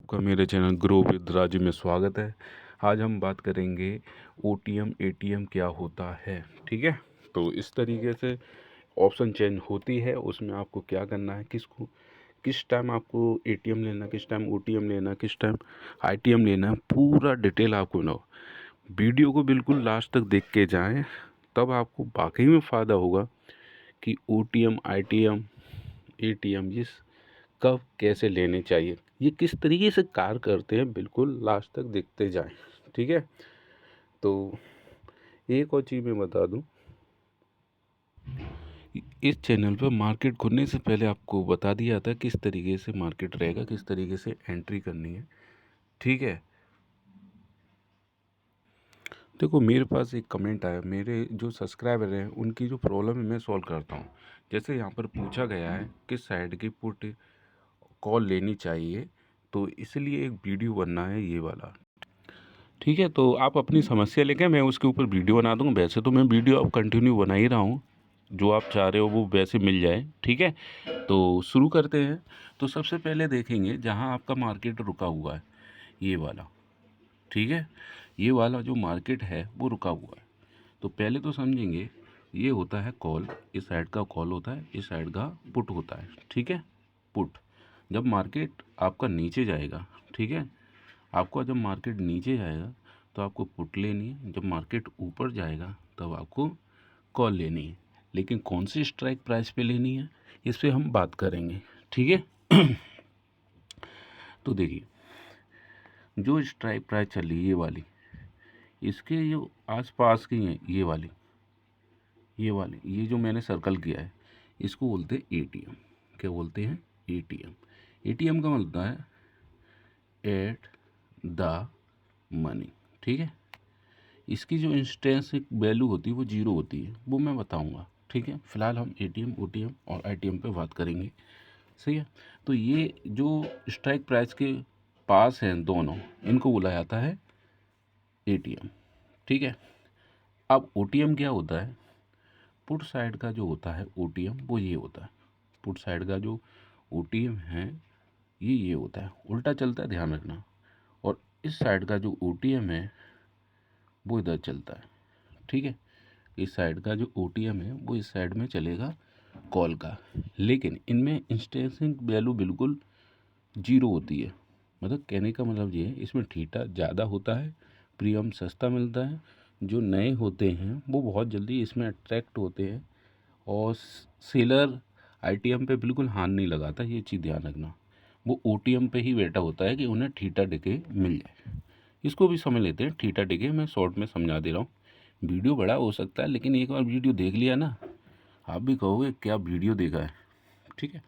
आपका मेरे channel grow with Raju में स्वागत है। आज हम बात करेंगे ओटीएम एटीएम क्या होता है। ठीक है, तो इस तरीके से ऑप्शन चेंज होती है, उसमें आपको क्या करना है, किस टाइम आपको एटीएम लेना, किस टाइम ओटीएम लेना, किस टाइम आईटीएम लेना, पूरा डिटेल आपको ना। वीडियो को बिल्कुल लास्ट तक देख के जाएं, तब आपको वाकई में फ़ायदा होगा कि ओटीएम आईटीएम एटीएम ये कब कैसे लेने चाहिए, ये किस तरीके से कार्य करते हैं, बिल्कुल लास्ट तक देखते जाएं। ठीक है, तो एक और चीज़ मैं बता दूं, इस चैनल पर मार्केट खुलने से पहले आपको बता दिया था किस तरीके से मार्केट रहेगा, किस तरीके से एंट्री करनी है। ठीक है, देखो मेरे पास एक कमेंट आया, मेरे जो सब्सक्राइबर हैं उनकी जो प्रॉब्लम है मैं सॉल्व करता हूँ। जैसे यहाँ पर पूछा गया है किस साइड की पुट कॉल लेनी चाहिए, तो इसलिए एक वीडियो बनना है ये वाला। ठीक है, तो आप अपनी समस्या लेके मैं उसके ऊपर वीडियो बना दूँगा। वैसे तो मैं वीडियो अब कंटिन्यू बना ही रहा हूँ, जो आप चाह रहे हो वो वैसे मिल जाए। ठीक है, तो शुरू करते हैं। तो सबसे पहले देखेंगे जहाँ आपका मार्केट रुका हुआ है, ये वाला। ठीक है, ये वाला जो मार्केट है वो रुका हुआ है। तो पहले तो समझेंगे, ये होता है कॉल, इस साइड का कॉल होता है, इस साइड का पुट होता है। ठीक है, पुट जब मार्केट आपका नीचे जाएगा, ठीक है, आपको जब मार्केट नीचे जाएगा तो आपको पुट लेनी है, जब मार्केट ऊपर जाएगा तब आपको कॉल लेनी है। लेकिन कौन सी स्ट्राइक प्राइस पे लेनी है, इस पर हम बात करेंगे। ठीक है तो देखिए, जो स्ट्राइक प्राइस चल रही है ये वाली, इसके जो आसपास की है ये जो मैंने सर्कल किया है, इसको बोलते हैं एटीएम। क्या बोलते हैं? एटीएम। एटीएम का मतलब है एट द मनी। ठीक है, इसकी जो इंस्टेंसिक वैल्यू होती है वो जीरो होती है, वो मैं बताऊंगा। ठीक है, फिलहाल हम एटीएम ओटीएम और आईटीएम पे बात करेंगे। सही है, तो ये जो स्ट्राइक प्राइस के पास हैं दोनों, इनको बोला जाता है एटीएम। ठीक है, अब ओटीएम क्या होता है? पुट साइड का जो होता है ओटीएम वो ये होता है। पुट साइड का जो ओटीएम है ये होता है, उल्टा चलता है, ध्यान रखना। और इस साइड का जो ओटीएम है वो इधर चलता है। ठीक है, इस साइड का जो ओटीएम है वो इस साइड में चलेगा कॉल का, लेकिन इनमें इंस्टेंसिक वैल्यू बिल्कुल जीरो होती है। मतलब कहने का मतलब ये है, इसमें थीटा ज़्यादा होता है, प्रीमियम सस्ता मिलता है। जो नए होते हैं वो बहुत जल्दी इसमें अट्रैक्ट होते हैं, और सेलर आईटीएम पे बिल्कुल हाथ नहीं लगाता, ये चीज़ ध्यान रखना। वो ओटीएम पे ही बैठा होता है कि उन्हें थीटा डिके मिल जाए। इसको भी समझ लेते हैं, थीटा डिके मैं शॉर्ट में समझा दे रहा हूँ। वीडियो बड़ा हो सकता है, लेकिन एक बार वीडियो देख लिया ना, आप भी कहोगे क्या वीडियो देखा है। ठीक है,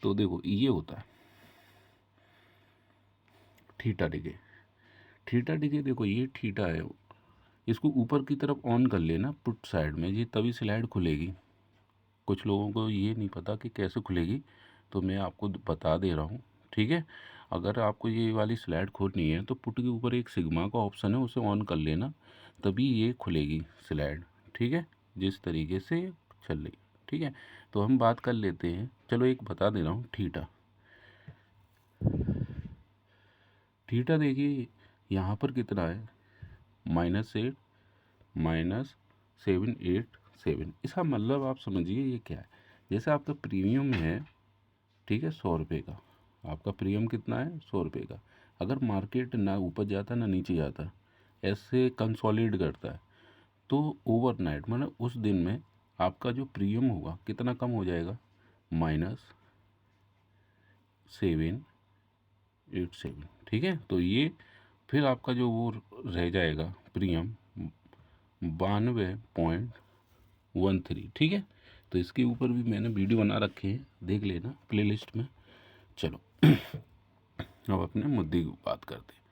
तो देखो ये होता है थीटा डिके। थीटा डिके देखो, ये थीटा है, इसको ऊपर की तरफ ऑन कर लेना पुट साइड में, ये तभी स्लाइड खुलेगी। कुछ लोगों को ये नहीं पता कि कैसे खुलेगी, तो मैं आपको बता दे रहा हूँ। ठीक है, अगर आपको ये वाली स्लाइड खोलनी है तो पुट के ऊपर एक सिग्मा का ऑप्शन है, उसे ऑन कर लेना, तभी ये खुलेगी स्लाइड। ठीक है, जिस तरीके से चल रही। ठीक है, तो हम बात कर लेते हैं, चलो एक बता दे रहा हूँ। थीटा थीटा देखिए यहाँ पर कितना है, -8 -787। इसका मतलब आप समझिए ये क्या है। जैसे आपका प्रीमियम है, ठीक है, 100 रुपये का, आपका प्रीमियम कितना है? 100 रुपये का। अगर मार्केट ना ऊपर जाता ना नीचे जाता, ऐसे कंसोलिडेट करता है, तो ओवरनाइट मतलब उस दिन में आपका जो प्रीमियम होगा कितना कम हो जाएगा? -787। ठीक है, तो ये फिर आपका जो वो रह जाएगा प्रीमियम 92.13। ठीक है, तो इसके ऊपर भी मैंने वीडियो बना रखे हैं, देख लेना प्लेलिस्ट में। चलो अब अपने मुद्दे की बात करते हैं,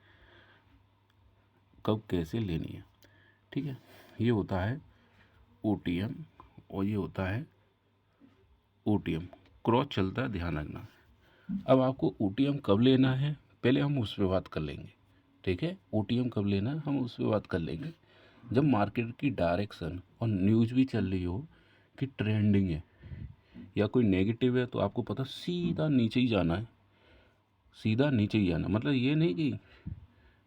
कब कैसे लेनी है। ठीक है, ये होता है ओटीएम और ये होता है ओटीएम, क्रॉस चलता है, ध्यान रखना। अब आपको ओटीएम कब लेना है, पहले हम उस पर बात कर लेंगे। ठीक है, ओटीएम कब लेना है हम उस पर बात कर लेंगे, जब मार्केट की डायरेक्शन और न्यूज़ भी चल रही हो कि ट्रेंडिंग है या कोई नेगेटिव है, तो आपको पता सीधा नीचे ही जाना है, सीधा नीचे ही आना, मतलब ये नहीं कि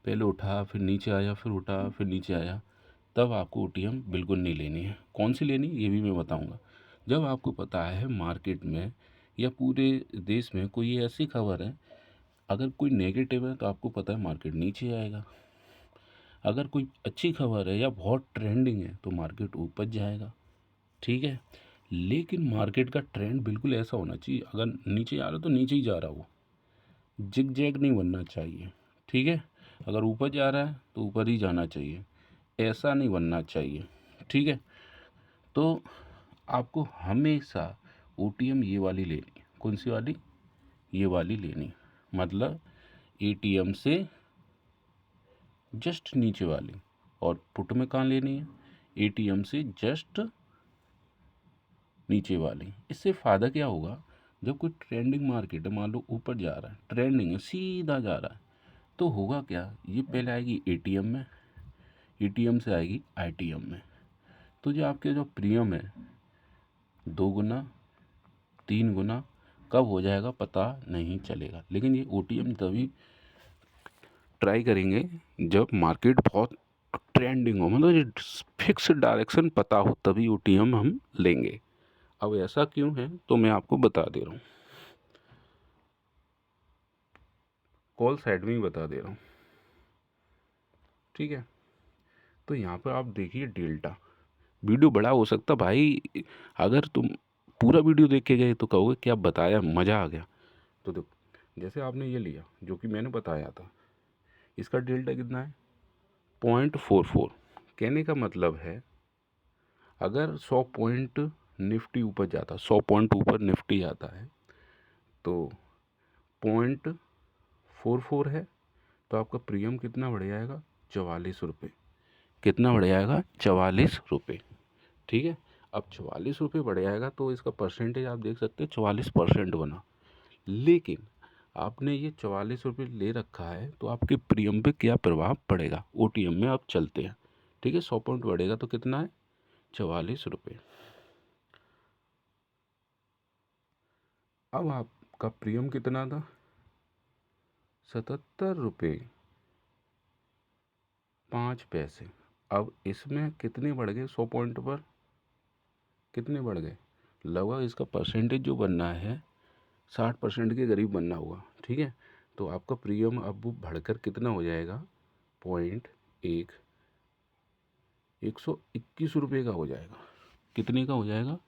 पहले उठा फिर नीचे आया फिर उठा फिर नीचे आया, तब आपको एटीएम बिल्कुल नहीं लेनी है। कौन सी लेनी ये भी मैं बताऊंगा। जब आपको पता है मार्केट में या पूरे देश में कोई ऐसी खबर है, अगर कोई नेगेटिव है तो आपको पता है मार्केट नीचे आएगा, अगर कोई अच्छी खबर है या बहुत ट्रेंडिंग है तो मार्केट ऊपर जाएगा, ठीक है। लेकिन मार्केट का ट्रेंड बिल्कुल ऐसा होना चाहिए, अगर नीचे आ रहा तो नीचे ही जा रहा हो, जिग जैग नहीं बनना चाहिए, ठीक है। अगर ऊपर जा रहा है तो ऊपर ही जाना चाहिए, ऐसा नहीं बनना चाहिए, ठीक है। तो आपको हमेशा ओटीएम ये वाली लेनी, कौन सी वाली, ये वाली लेनी, मतलब एटीएम से जस्ट नीचे वाली। और पुट में कहाँ लेनी है, एटीएम से जस्ट नीचे वाली। इससे फ़ायदा क्या होगा, जब कोई ट्रेंडिंग मार्केट है, मान लो ऊपर जा रहा है, ट्रेंडिंग है, सीधा जा रहा है, तो होगा क्या, ये पहले आएगी एटीएम में, एटीएम से आएगी आईटीएम में। तो जो आपके जो प्रीमियम है 2 गुना 3 गुना कब हो जाएगा पता नहीं चलेगा। लेकिन ये ओटीएम तभी ट्राई करेंगे जब मार्केट बहुत ट्रेंडिंग हो, मतलब फिक्स डायरेक्शन पता हो, तभी ओटीएम हम लेंगे। अब ऐसा क्यों है तो मैं आपको बता दे रहा हूँ, कॉल साइड में ही बता दे रहा हूँ, ठीक है। तो यहाँ पर आप देखिए डेल्टा, वीडियो बड़ा हो सकता भाई, अगर तुम पूरा वीडियो देख के गए तो कहोगे क्या बताया, मज़ा आ गया। तो देखो जैसे आपने ये लिया जो कि मैंने बताया था, इसका डेल्टा कितना है 0.44। कहने का मतलब है अगर 100 पॉइंट निफ्टी ऊपर जाता, 100 पॉइंट ऊपर निफ्टी आता है तो 0.44 है, तो आपका प्रीमियम कितना बढ़ जाएगा 44 रुपये। कितना बढ़ जाएगा 44 रुपये, ठीक है। अब 44 रुपये बढ़ जाएगा तो इसका परसेंटेज आप देख सकते हैं 44% बना। लेकिन आपने ये 44 रुपये ले रखा है तो आपके प्रीमियम पे क्या प्रभाव पड़ेगा, ओटीएम में आप चलते हैं, ठीक है। 100 पॉइंट बढ़ेगा तो कितना है 44 रुपये। अब आपका प्रीमियम कितना था 77 रुपये 5 पैसे। अब इसमें कितने बढ़ गए 100 पॉइंट पर, कितने बढ़ गए, लगभग इसका परसेंटेज जो बनना है 60% के करीब बनना होगा, ठीक है। तो आपका प्रीमियम अब वो बढ़कर कितना हो जाएगा 121 रुपये का हो जाएगा। कितने का हो जाएगा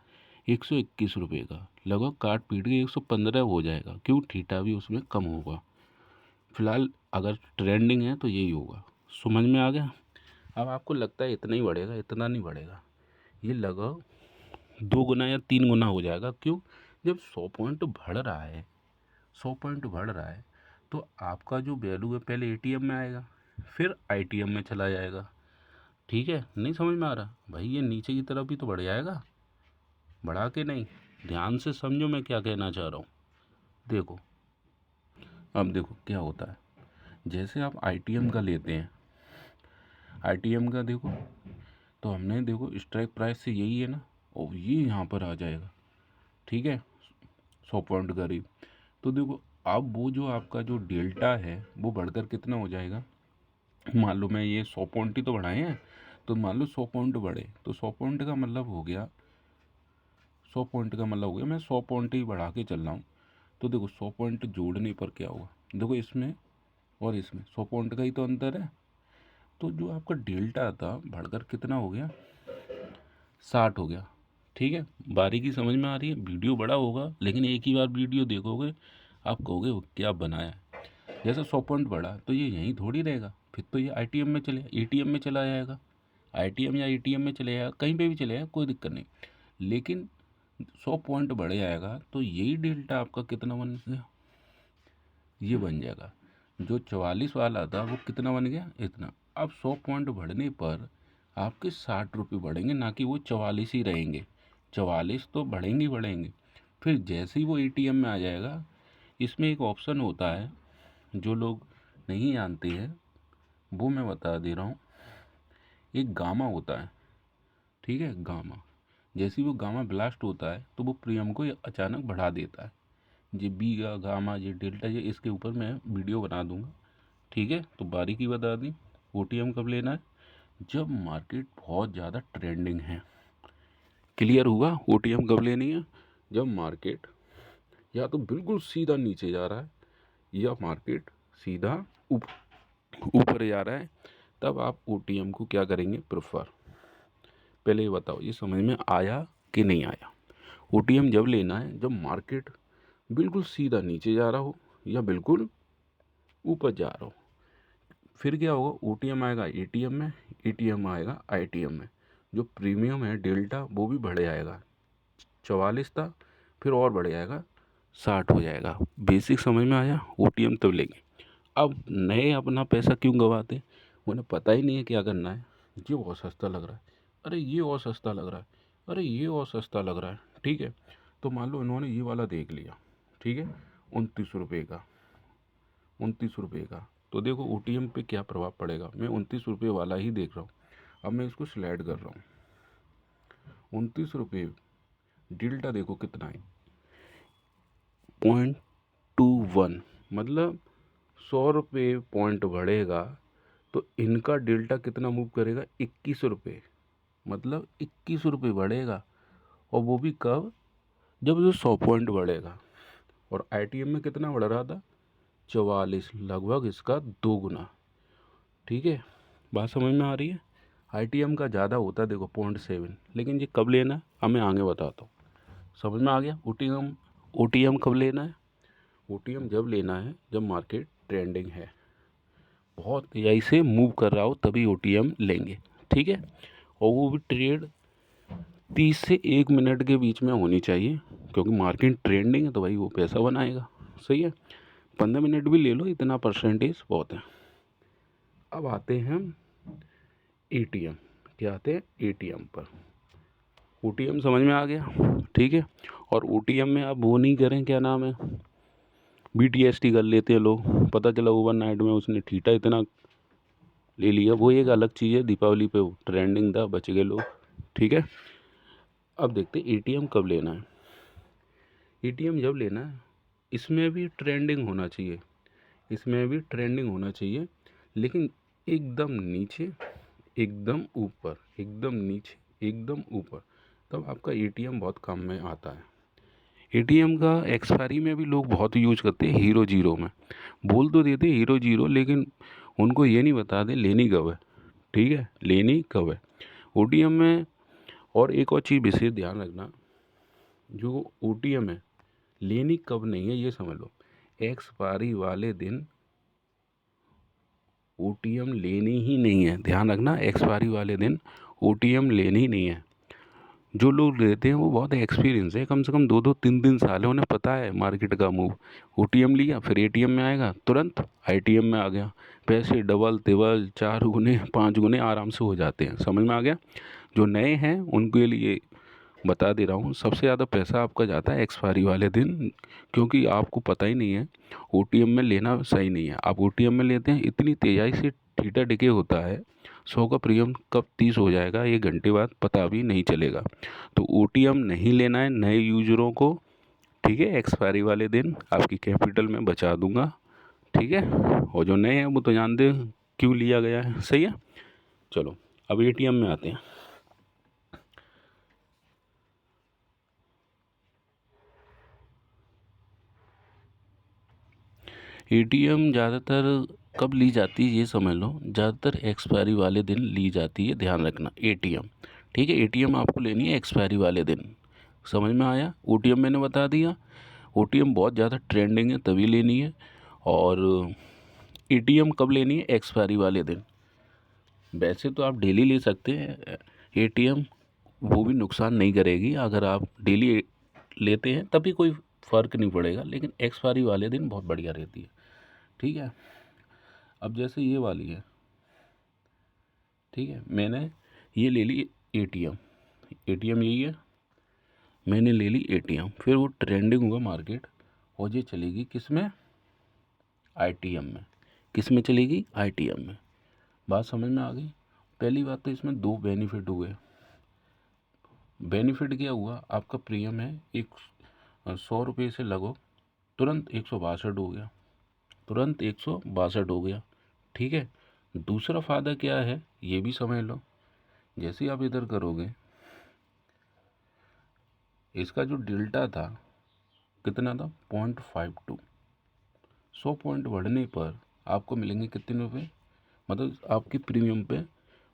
121 रुपये का, लगभग काट पीट के 115 हो जाएगा, क्यों, थीटा भी उसमें कम होगा। फिलहाल अगर ट्रेंडिंग है तो यही होगा, समझ में आ गया। अब आपको लगता है इतना ही बढ़ेगा, इतना नहीं बढ़ेगा, ये लगभग 2 गुना या 3 गुना हो जाएगा। क्यों, जब 100 पॉइंट बढ़ रहा है, 100 पॉइंट बढ़ रहा है तो आपका जो वैल्यू है पहले एटीएम में आएगा फिर आईटीएम में चला जाएगा, ठीक है। नहीं समझ में आ रहा भाई, ये नीचे की तरफ भी तो बढ़ जाएगा, बढ़ा के नहीं, ध्यान से समझो मैं क्या कहना चाह रहा हूँ। देखो अब देखो क्या होता है, जैसे आप आईटीएम का लेते हैं, आईटीएम का देखो तो हमने देखो स्ट्राइक प्राइस से यही है ना, और ये यहाँ पर आ जाएगा, ठीक है 100 पॉइंट करीब। तो देखो अब वो जो आपका जो डेल्टा है वो बढ़कर कितना हो जाएगा, मान लो मैं ये 100 पॉइंट ही तो बढ़ाए हैं, तो मान लो 100 पॉइंट बढ़े तो 100 पॉइंट का मतलब हो गया, 100 पॉइंट का मतलब हो गया मैं 100 पॉइंट ही बढ़ा के चल रहा हूँ। तो देखो 100 पॉइंट जोड़ने पर क्या होगा, देखो इसमें और इसमें 100 पॉइंट का ही तो अंतर है। तो जो आपका डेल्टा था बढ़कर कितना हो गया 60 हो गया, ठीक है। बारीकी समझ में आ रही है, वीडियो बड़ा होगा लेकिन एक ही बार वीडियो देखोगे आप कहोगे वो क्या बनाया है। जैसे 100 पॉइंट बढ़ा तो ये यहीं थोड़ी रहेगा, फिर तो ये आईटीएम में चले एटीएम में चला जाएगा, आईटीएम या एटीएम में चले जाएगा, कहीं पे भी चले जाएगा, कोई दिक्कत नहीं। लेकिन 100 पॉइंट बढ़ जाएगा तो यही डेल्टा आपका कितना बन गया, ये बन जाएगा। जो 44 वाला था वो कितना बन गया इतना। अब 100 पॉइंट बढ़ने पर आपके 60 रुपये बढ़ेंगे, ना कि वो 44 ही रहेंगे, 44 तो बढ़ेंगे ही बढ़ेंगे। फिर जैसे ही वो एटीएम में आ जाएगा, इसमें एक ऑप्शन होता है जो लोग नहीं जानते हैं, वो मैं बता दे रहा हूँ। एक गामा होता है, ठीक है, गामा, जैसे ही वो गामा ब्लास्ट होता है तो वो प्रीमियम को अचानक बढ़ा देता है। ये बीटा गामा ये डेल्टा ये इसके ऊपर मैं वीडियो बना दूंगा, ठीक है। तो बारीकी बता दी। ओटीएम कब लेना है? जब मार्केट बहुत ज़्यादा ट्रेंडिंग है। क्लियर हुआ? ओटीएम कब लेनी है? जब मार्केट या तो बिल्कुल सीधा नीचे जा रहा है या मार्केट सीधा ऊपर जा रहा है, तब आप ओटीएम को क्या करेंगे? प्रेफर। पहले ये बताओ, ये समझ में आया कि नहीं आया? ओटीएम जब लेना है जब मार्केट बिल्कुल सीधा नीचे जा रहा हो या बिल्कुल ऊपर जा रहा हो। फिर क्या होगा? ओटीएम आएगा एटीएम में, एटीएम आएगा आईटीएम में। जो प्रीमियम है डेल्टा वो भी बढ़ जाएगा। 44 था, फिर और बढ़ जाएगा, 60 हो जाएगा। बेसिक समझ में आया? ओटीएम तब लेंगे। अब नए अपना पैसा क्यों गवाते? उन्हें पता ही नहीं है क्या करना है। ये और सस्ता लग रहा है, अरे ये और सस्ता लग रहा है, अरे ये और सस्ता लग रहा है, ठीक है। तो मान लो इन्होंने ये वाला देख लिया, ठीक है, 29 रुपये का, 29 रुपये का। तो देखो ओटीएम पे क्या प्रभाव पड़ेगा। मैं 29 रुपये वाला ही देख रहा हूँ। अब मैं इसको स्लाइड कर रहा हूँ। 29 रुपये डेल्टा देखो कितना है, 0.21, मतलब 100 रुपये पॉइंट बढ़ेगा तो इनका डेल्टा कितना मूव करेगा? 21 रुपये, मतलब 21 रुपये बढ़ेगा। और वो भी कब? जब जो 100 पॉइंट बढ़ेगा। और आईटीएम में कितना बढ़ रहा था? 44, लगभग इसका 2 गुना, ठीक है। बात समझ में आ रही है? आईटीएम का ज़्यादा होता है देखो 0.7, लेकिन ये कब लेना है अब मैं आगे बताता हूँ। समझ में आ गया? ओटीएम, ओटीएम कब लेना है? ओटीएम जब लेना है जब मार्केट ट्रेंडिंग है, बहुत तेज़ी से मूव कर रहा हो, तभी ओटीएम लेंगे, ठीक है। और वो भी ट्रेड 30 से 1 मिनट के बीच में होनी चाहिए, क्योंकि मार्केट ट्रेंडिंग है तो भाई वो पैसा बनाएगा, सही है। 15 मिनट भी ले लो, इतना परसेंटेज बहुत है। अब आते हैं हम एटीएम। क्या आते हैं? एटीएम पर। ओटीएम समझ में आ गया, ठीक है। और ओटीएम में आप वो नहीं करें, क्या नाम है, बीटीएसटी कर लेते हैं लोग, पता चला ओवरनाइट में उसने ठीटा इतना ले लिया, वो एक अलग चीज़ है। दीपावली पे ट्रेंडिंग था, बच गए लोग, ठीक है। अब देखते हैं एटीएम कब लेना है। एटीएम जब लेना है, इसमें भी ट्रेंडिंग होना चाहिए, इसमें भी ट्रेंडिंग होना चाहिए, लेकिन एकदम नीचे, एकदम ऊपर, एकदम नीचे, एकदम ऊपर, तब आपका एटीएम बहुत काम में आता है। एटीएम का एक्सपायरी में भी लोग बहुत यूज करते हैं, हीरो जीरो में बोल तो देते हीरो जीरो, लेकिन उनको ये नहीं बताते लेनी कब है, ठीक है, लेनी कब है ओटीएम में। और एक और चीज़ विशेष ध्यान रखना, जो ओटीएम है लेनी कब नहीं है ये समझ लो। एक्सपायरी वाले दिन ओटीएम लेनी ही नहीं है, ध्यान रखना, एक्सपायरी वाले दिन ओटीएम लेनी ही नहीं है। जो लोग लेते हैं वो बहुत एक्सपीरियंस है, कम से कम 2-2 3-3 साल है, उन्हें पता है मार्केट का मूव। ओटीएम लिया, फिर एटीएम में आएगा, तुरंत आईटीएम में आ गया, पैसे डबल तिबल 4 गुने 5 गुने आराम से हो जाते हैं। समझ में आ गया? जो नए हैं उनके लिए बता दे रहा हूँ, सबसे ज़्यादा पैसा आपका जाता है एक्सपायरी वाले दिन, क्योंकि आपको पता ही नहीं है। ओटीएम में लेना सही नहीं है। आप ओटीएम में लेते हैं, इतनी तेज़ी से ठीटा डिके होता है, 100 का प्रीमियम कब 30 हो जाएगा 1 घंटे बाद पता भी नहीं चलेगा। तो ओटीएम नहीं लेना है नए यूजरों को, ठीक है। एक्सपायरी वाले दिन आपकी कैपिटल में बचा दूंगा, ठीक है। और जो नए हैं वो तो जानते हैं क्यों लिया गया है, सही है। चलो अब एटीएम में आते हैं। एटीएम ज़्यादातर कब ली जाती है ये समझ लो, ज़्यादातर एक्सपायरी वाले दिन ली जाती है, ध्यान रखना। एटीएम, ठीक है, एटीएम आपको लेनी है एक्सपायरी वाले दिन। समझ में आया? ओटीएम मैंने बता दिया, ओटीएम बहुत ज़्यादा ट्रेंडिंग है तभी लेनी है। और एटीएम कब लेनी है? एक्सपायरी वाले दिन। वैसे तो आप डेली ले सकते हैं एटीएम, वो भी नुकसान नहीं करेगी अगर आप डेली लेते हैं, तभी कोई फ़र्क नहीं पड़ेगा, लेकिन एक्सपायरी वाले दिन बहुत बढ़िया रहती है, ठीक है। अब जैसे ये वाली है, ठीक है, मैंने ये ले ली एटीएम, एटीएम यही है, मैंने ले ली एटीएम, फिर वो ट्रेंडिंग हुआ मार्केट और ये चलेगी किस में? आईटीएम में। किस में चलेगी? आईटीएम में। बात समझ में आ गई? पहली बात तो इसमें 2 बेनिफिट हुए। बेनिफिट क्या हुआ? आपका प्रीमियम है एक 100 रुपये से लगो तुरंत 162 हो गया, तुरंत 162 हो गया। ठीक है, दूसरा फ़ायदा क्या है ये भी समझ लो। जैसे ही आप इधर करोगे, इसका जो डेल्टा था कितना था 0.52, 100 पॉइंट बढ़ने पर आपको मिलेंगे कितने रुपए, मतलब आपकी प्रीमियम पे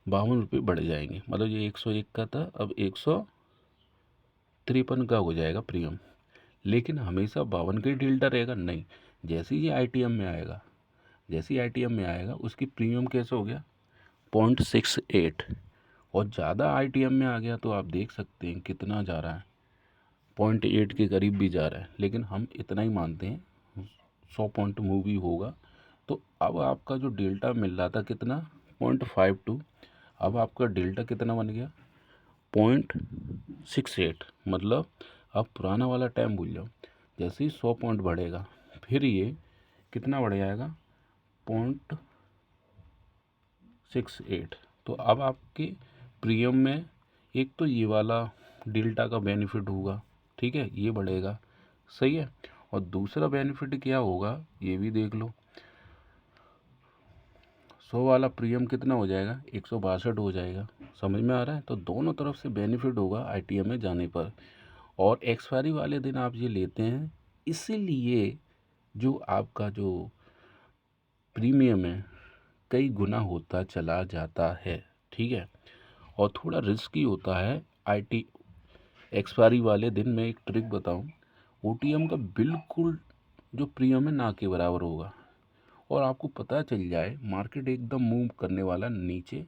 52 रुपये बढ़ जाएंगे। मतलब ये 101 का था, अब 153 का हो जाएगा प्रीमियम। लेकिन हमेशा 52 का ही डेल्टा रहेगा नहीं, जैसे ही ये आईटीएम में आएगा, जैसे ही आईटीएम में आएगा उसकी प्रीमियम कैसे हो गया 0.68, और ज़्यादा आईटीएम में आ गया तो आप देख सकते हैं कितना जा रहा है, 0.8 के करीब भी जा रहा है। लेकिन हम इतना ही मानते हैं 100 पॉइंट मूव ही होगा। तो अब आपका जो डेल्टा मिल रहा था कितना 0.52, अब आपका डेल्टा कितना बन गया 0.68। मतलब आप पुराना वाला टाइम भूल जाओ, जैसे ही 100 पॉइंट बढ़ेगा फिर ये कितना बढ़ जाएगा 0.68। तो अब आपके प्रीमियम में एक तो ये वाला डेल्टा का बेनिफिट होगा, ठीक है, ये बढ़ेगा, सही है। और दूसरा बेनिफिट क्या होगा ये भी देख लो, 100 वाला प्रीमियम कितना हो जाएगा 162 हो जाएगा। समझ में आ रहा है? तो दोनों तरफ से बेनिफिट होगा आईटीएम में जाने पर। और एक्सपायरी वाले दिन आप ये लेते हैं, इसीलिए जो आपका जो प्रीमियम है कई गुना होता चला जाता है, ठीक है। और थोड़ा रिस्की होता है आईटी एक्सपायरी वाले दिन। मैं एक ट्रिक बताऊं, ओटीएम का बिल्कुल जो प्रीमियम है ना के बराबर होगा, और आपको पता चल जाए मार्केट एकदम मूव करने वाला नीचे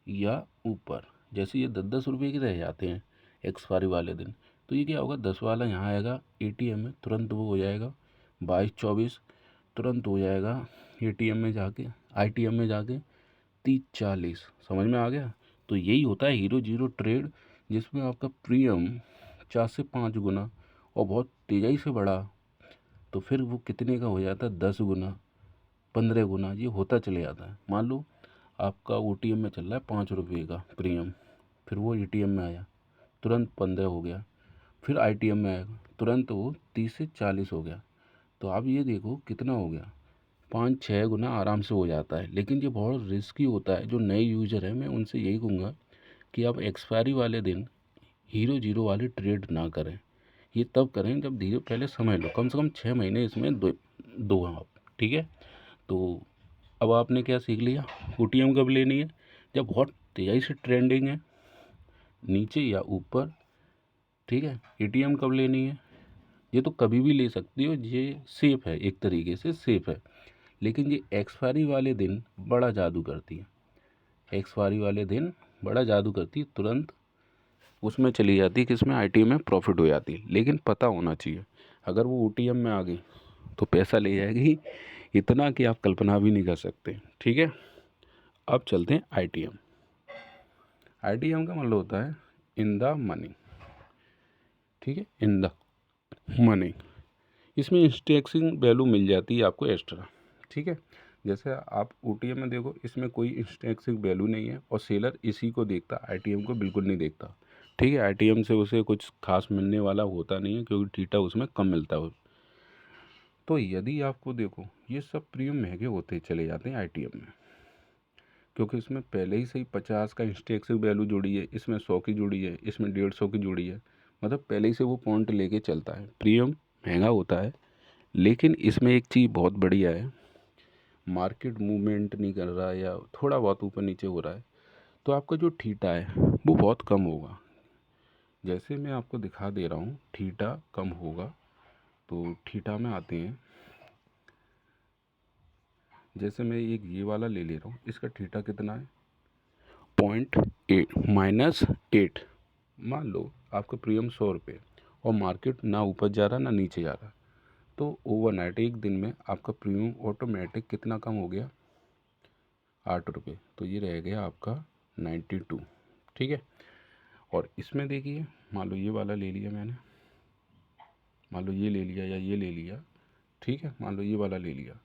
या ऊपर, जैसे ये 10-10 रुपये के रह जाते हैं एक्सपायरी वाले दिन, तो ये क्या होगा 10 वाला यहाँ आएगा एटीएम में, तुरंत वो हो जाएगा 22-24, तुरंत हो जाएगा एटीएम में जाके, आईटीएम में जाके 30-40। समझ में आ गया? तो यही होता है हीरो जीरो ट्रेड, जिसमें आपका प्रीमियम 4 से 5 गुना और बहुत तेज़ी से बढ़ा तो फिर वो कितने का हो जाता है 10 गुना 15 गुना, ये होता चले जाता है। मान लो आपका ओटीएम में चल रहा है 5 रुपये का प्रीमियम, फिर वो एटीएम में आया तुरंत 15 हो गया, फिर आईटीएम में आएगा तुरंत वो 30 से 40 हो गया। तो आप ये देखो कितना हो गया 5-6 गुना आराम से हो जाता है। लेकिन ये बहुत रिस्की होता है। जो नए यूज़र है मैं उनसे यही कहूँगा कि आप एक्सपायरी वाले दिन हीरो जीरो वाले ट्रेड ना करें। ये तब करें जब धीरे पहले समझ लो, कम से कम 6 महीने इसमें दो आप, ठीक है। तो अब आपने क्या सीख लिया, ओटीएम कब लेनी है जब बहुत तेज़ी से ट्रेंडिंग है नीचे या ऊपर, ठीक है। एटीएम कब लेनी है ये तो कभी भी ले सकती हो, ये सेफ़ है, एक तरीके से सेफ़ है। लेकिन ये एक्सपायरी वाले दिन बड़ा जादू करती है, एक्सपायरी वाले दिन बड़ा जादू करती है, तुरंत उसमें चली जाती है, किसमें आईटीएम में प्रॉफिट हो जाती है। लेकिन पता होना चाहिए, अगर वो ओटीएम में आ गई तो पैसा ले जाएगी इतना कि आप कल्पना भी नहीं कर सकते, ठीक है। अब चलते हैं आईटीएम। आईटीएम का मतलब होता है इन द मनी, ठीक है, इन द मनी। इसमें इंस्टेक्सिंग वैल्यू मिल जाती है आपको एक्स्ट्रा, ठीक है। जैसे आप ओटीएम में देखो इसमें कोई इंस्टेक्सिंग वैल्यू नहीं है, और सेलर इसी को देखता, आईटीएम को बिल्कुल नहीं देखता, ठीक है। आईटीएम से उसे कुछ खास मिलने वाला होता नहीं है, क्योंकि थीटा उसमें कम मिलता है। तो यदि आपको देखो ये सब प्रीमियम महंगे होते चले जाते हैं आईटीएम में, क्योंकि इसमें पहले ही से ही 50 का इंस्टेक्सिंग वैल्यू जुड़ी है, इसमें 100 की जुड़ी है, इसमें 150 की जुड़ी है, मतलब पहले ही से वो पॉइंट लेके चलता है। प्रीमियम महंगा होता है, लेकिन इसमें एक चीज़ बहुत बढ़िया है, मार्केट मूवमेंट नहीं कर रहा है या थोड़ा बहुत ऊपर नीचे हो रहा है तो आपका जो थीटा है वो बहुत कम होगा। जैसे मैं आपको दिखा दे रहा हूँ थीटा कम होगा, तो थीटा में आते हैं, जैसे मैं एक ये वाला ले ले रहा हूँ, इसका थीटा कितना है 0.8 -8। मान लो आपका प्रीमियम 100 रुपये और मार्केट ना ऊपर जा रहा ना नीचे जा रहा, तो ओवरनाइट एक दिन में आपका प्रीमियम ऑटोमेटिक कितना कम हो गया 8 रुपये, तो ये रह गया आपका 92, ठीक है। और इसमें देखिए मान लो ये वाला ले लिया मैंने, मान लो ये ले लिया या ये ले लिया, ठीक है, मान लो ये वाला ले लिया,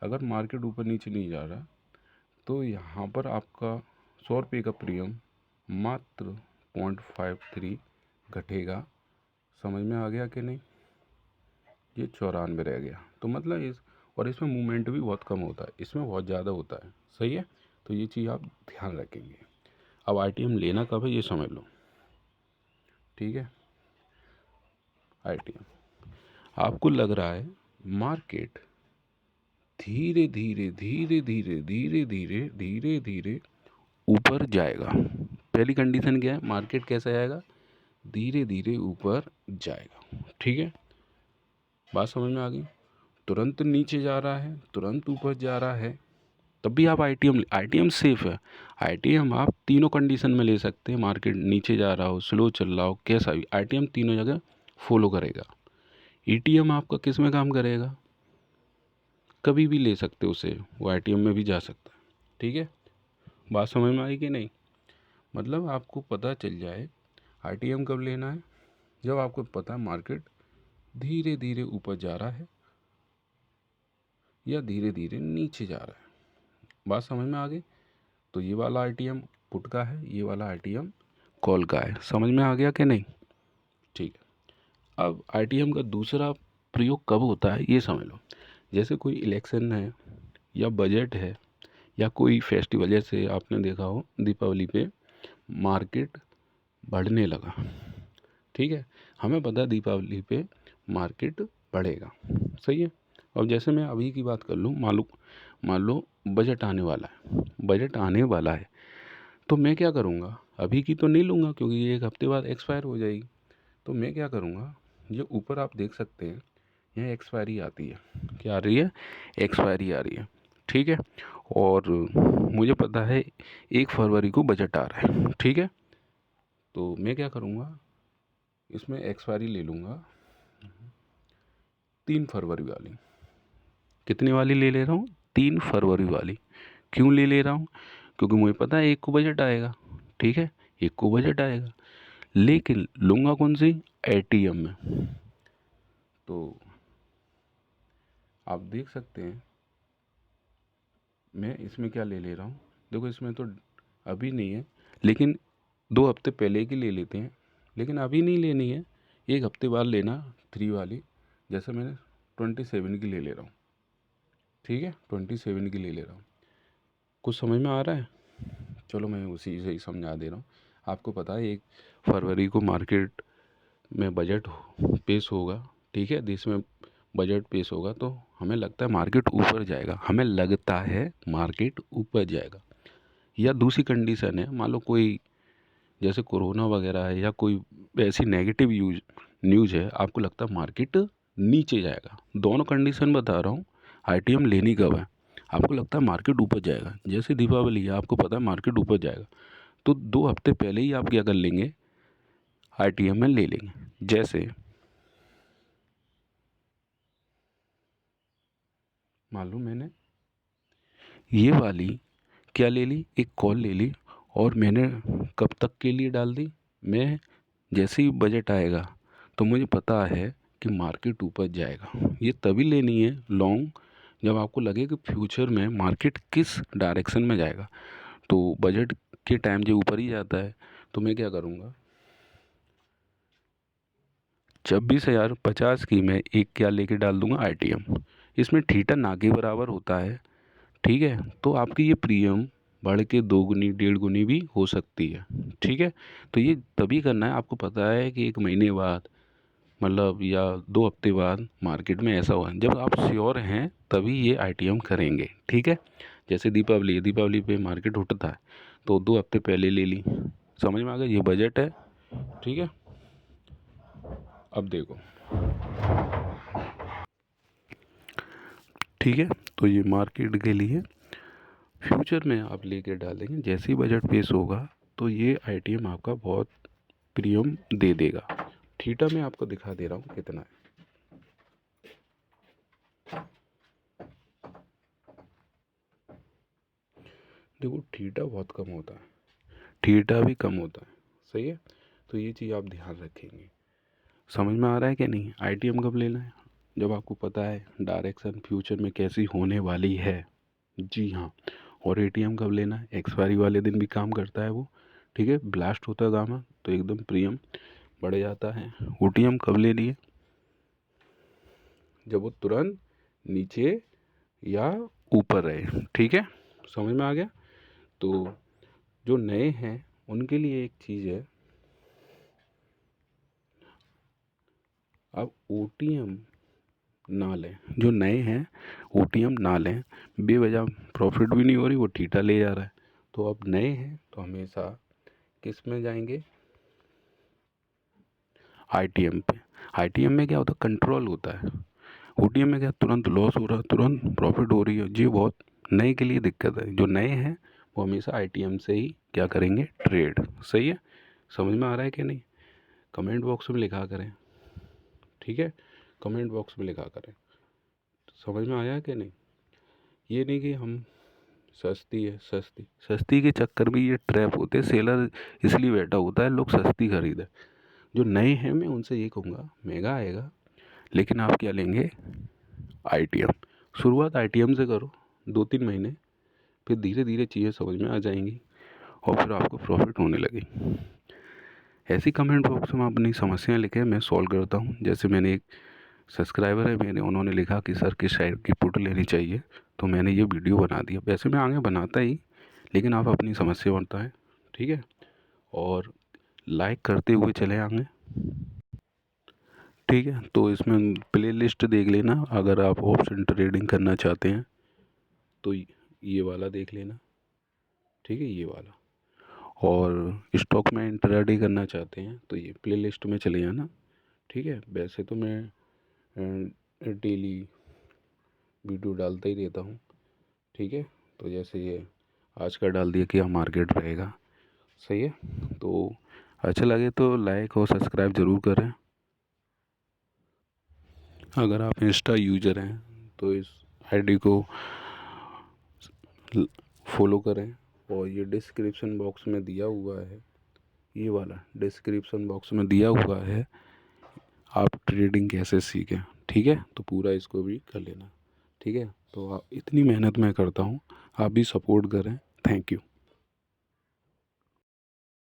अगर मार्केट ऊपर नीचे नहीं जा रहा तो यहाँ पर आपका 100 रुपये का प्रीमियम मात्र 0.53 घटेगा। समझ में आ गया कि नहीं? ये 94 रह गया। तो मतलब और इसमें मूवमेंट भी बहुत कम होता है, इसमें बहुत ज़्यादा होता है। सही है, तो ये चीज़ आप ध्यान रखेंगे। अब आईटीएम लेना कब है ये समझ लो। ठीक है, आईटीएम आपको लग रहा है मार्केट धीरे धीरे धीरे धीरे धीरे धीरे धीरे धीरे ऊपर जाएगा। पहली कंडीशन क्या है, मार्केट कैसा जाएगा, धीरे धीरे ऊपर जाएगा। ठीक है, बात समझ में आ गई। तुरंत नीचे जा रहा है, तुरंत ऊपर जा रहा है, तब भी आप आईटीएम सेफ है। आईटीएम आप तीनों कंडीशन में ले सकते हैं, मार्केट नीचे जा रहा हो, स्लो चल रहा हो, कैसा भी आईटीएम तीनों जगह फॉलो करेगा। ईटीएम आपका किस में काम करेगा, कभी भी ले सकते हो उसे, वो आईटीएम में भी जा सकता है। ठीक है, बात समझ में आई कि नहीं। मतलब आपको पता चल जाए आईटीएम कब लेना है, जब आपको पता है मार्केट धीरे धीरे ऊपर जा रहा है या धीरे धीरे नीचे जा रहा है। बात समझ में आ गई। तो ये वाला आईटीएम पुट का है, ये वाला आईटीएम कॉल का है। समझ में आ गया कि नहीं। ठीक है, अब आईटीएम का दूसरा प्रयोग कब होता है ये समझ लो। जैसे कोई इलेक्शन है या बजट है या कोई फेस्टिवल, जैसे आपने देखा हो दीपावली पे मार्केट बढ़ने लगा। ठीक है, हमें पता है दीपावली पे मार्केट बढ़ेगा। सही है। अब जैसे मैं अभी की बात कर लूँ, मान लो बजट आने वाला है, बजट आने वाला है, तो मैं क्या करूँगा, अभी की तो नहीं लूँगा क्योंकि ये एक हफ्ते बाद एक्सपायर हो जाएगी। तो मैं क्या करूँगा, जो ऊपर आप देख सकते हैं यहाँ एक्सपायरी आती है, क्या आ रही है, एक्सपायरी आ रही है। ठीक है, और मुझे पता है 1 फरवरी को बजट आ रहा है। ठीक है, तो मैं क्या करूँगा, इसमें एक्सपायरी ले लूँगा 3 फरवरी वाली। कितने वाली ले रहा हूँ, 3 फरवरी वाली। क्यों ले रहा हूँ, क्योंकि मुझे पता है 1 को बजट आएगा। ठीक है, 1 को बजट आएगा, लेकिन लूँगा कौन सी, एटीएम में। तो आप देख सकते हैं मैं इसमें क्या ले रहा हूँ। देखो इसमें तो अभी नहीं है, लेकिन 2 हफ्ते पहले की ले लेते हैं। लेकिन अभी नहीं लेनी है, 1 हफ्ते बाद लेना 3 वाली। जैसे मैंने 27 की ले रहा हूँ। ठीक है, 27 की ले रहा हूँ। कुछ समझ में आ रहा है। चलो मैं उसी से ही समझा दे रहा हूँ। आपको पता है 1 फरवरी को मार्केट में बजट पेश होगा। ठीक है, देश में बजट पेश होगा, तो हमें लगता है मार्केट ऊपर जाएगा, हमें लगता है मार्केट ऊपर जाएगा। या दूसरी कंडीशन है, मान लो कोई जैसे कोरोना वगैरह है या कोई ऐसी नेगेटिव न्यूज़ है, आपको लगता है मार्केट नीचे जाएगा। दोनों कंडीशन बता रहा हूँ। आईटीएम लेनी कब है, आपको लगता है मार्केट ऊपर जाएगा, जैसे दीपावली है, आपको पता है मार्केट ऊपर जाएगा, तो 2 हफ्ते पहले ही आप क्या कर लेंगे, आईटीएम में ले लेंगे। जैसे मान लो मैंने ये वाली क्या ले ली, एक कॉल ले ली, और मैंने कब तक के लिए डाल दी, मैं जैसे ही बजट आएगा तो मुझे पता है कि मार्केट ऊपर जाएगा। ये तभी लेनी है लॉन्ग, जब आपको लगे कि फ्यूचर में मार्केट किस डायरेक्शन में जाएगा। तो बजट के टाइम जो ऊपर ही जाता है, तो मैं क्या करूँगा, 26,050 की मैं एक क्या लेके डाल दूंगा, आईटीएम। इसमें थीटा ना के बराबर होता है। ठीक है, तो आपकी ये प्रीमियम बढ़ के 2 गुनी 1.5 गुनी भी हो सकती है। ठीक है, तो ये तभी करना है, आपको पता है कि 1 महीने बाद मतलब या 2 हफ्ते बाद मार्केट में ऐसा हुआ, जब आप श्योर हैं तभी ये आईटीएम करेंगे। ठीक है, जैसे दीपावली पे मार्केट उठता है, तो 2 हफ्ते पहले ले ली। समझ में आ गया, ये बजट है। ठीक है, अब देखो। ठीक है, तो ये मार्केट के लिए फ्यूचर में आप लेके डालेंगे, जैसे ही बजट पेश होगा तो ये आईटीएम आपका बहुत प्रीमियम दे देगा। थीटा में आपको दिखा दे रहा हूँ कितना है। देखो थीटा बहुत कम होता है, थीटा भी कम होता है। सही है, तो ये चीज़ आप ध्यान रखेंगे। समझ में आ रहा है कि नहीं। आईटीएम कब लेना है, जब आपको पता है डायरेक्शन फ्यूचर में कैसी होने वाली है। जी हाँ, और एटीएम कब लेना है, एक्सपायरी वाले दिन भी काम करता है वो। ठीक है, ब्लास्ट होता है गामा तो एकदम प्रीमियम बढ़ जाता है। ओटीएम कब ले लिए, जब वो तुरंत नीचे या ऊपर रहे। ठीक है, समझ में आ गया। तो जो नए हैं उनके लिए एक चीज़ है, अब ओटीएम ना लें। जो नए हैं ओटीएम ना लें, बेवजह प्रॉफिट भी नहीं हो रही, वो ठीटा ले जा रहा है। तो अब नए हैं तो हमेशा किस में जाएंगे, आईटीएम पे। आईटीएम में क्या होता है, कंट्रोल होता है। ओटीएम में क्या, तुरंत लॉस हो रहा है, तुरंत प्रॉफिट हो रही है, जी बहुत नए के लिए दिक्कत है। जो नए हैं वो हमेशा आईटीएम से ही क्या करेंगे, ट्रेड। सही है, समझ में आ रहा है कि नहीं? कमेंट बॉक्स में लिखा करें, ठीक है, कमेंट बॉक्स में लिखा करें समझ में आया कि नहीं। ये नहीं कि हम सस्ती है, सस्ती सस्ती के चक्कर में ये ट्रैप होते हैं, सेलर इसलिए बैठा होता है लोग सस्ती खरीदें। जो नए हैं मैं उनसे ये कहूँगा, महंगा आएगा लेकिन आप क्या लेंगे, आईटीएम। शुरुआत आईटीएम से करो 2-3 महीने, फिर धीरे धीरे चीज़ें समझ में आ जाएंगी और फिर आपको प्रॉफिट होने लगेगी। ऐसी कमेंट बॉक्स में अपनी समस्याएं लिखें, मैं सॉल्व करता हूँ। जैसे मैंने एक सब्सक्राइबर है मेरे, उन्होंने लिखा कि सर किस टाइप की पुट लेनी चाहिए, तो मैंने ये वीडियो बना दिया। वैसे मैं आगे बनाता ही, लेकिन आप अपनी समस्या बताएं, ठीक है, और लाइक करते हुए चले आगे, ठीक है। तो इसमें प्ले लिस्ट देख लेना, अगर आप ऑप्शन ट्रेडिंग करना चाहते हैं तो ये वाला देख लेना, ठीक है, ये वाला। और स्टॉक में इंट्राडे करना चाहते हैं तो ये प्ले लिस्ट में चले जाना, ठीक है। वैसे तो मैं डेली वीडियो डालता ही रहता हूँ, ठीक है। तो जैसे ये आज का डाल दिया कि हाँ मार्केट रहेगा, सही है। तो अच्छा लगे तो लाइक और सब्सक्राइब ज़रूर करें। अगर आप इंस्टा यूज़र हैं तो इस आईडी को फॉलो करें, और ये डिस्क्रिप्शन बॉक्स में दिया हुआ है, ये वाला डिस्क्रिप्शन बॉक्स में दिया हुआ है, आप ट्रेडिंग कैसे सीखें, ठीक है। तो पूरा इसको भी कर लेना, ठीक है। तो इतनी मेहनत मैं करता हूँ, आप भी सपोर्ट करें। Thank you.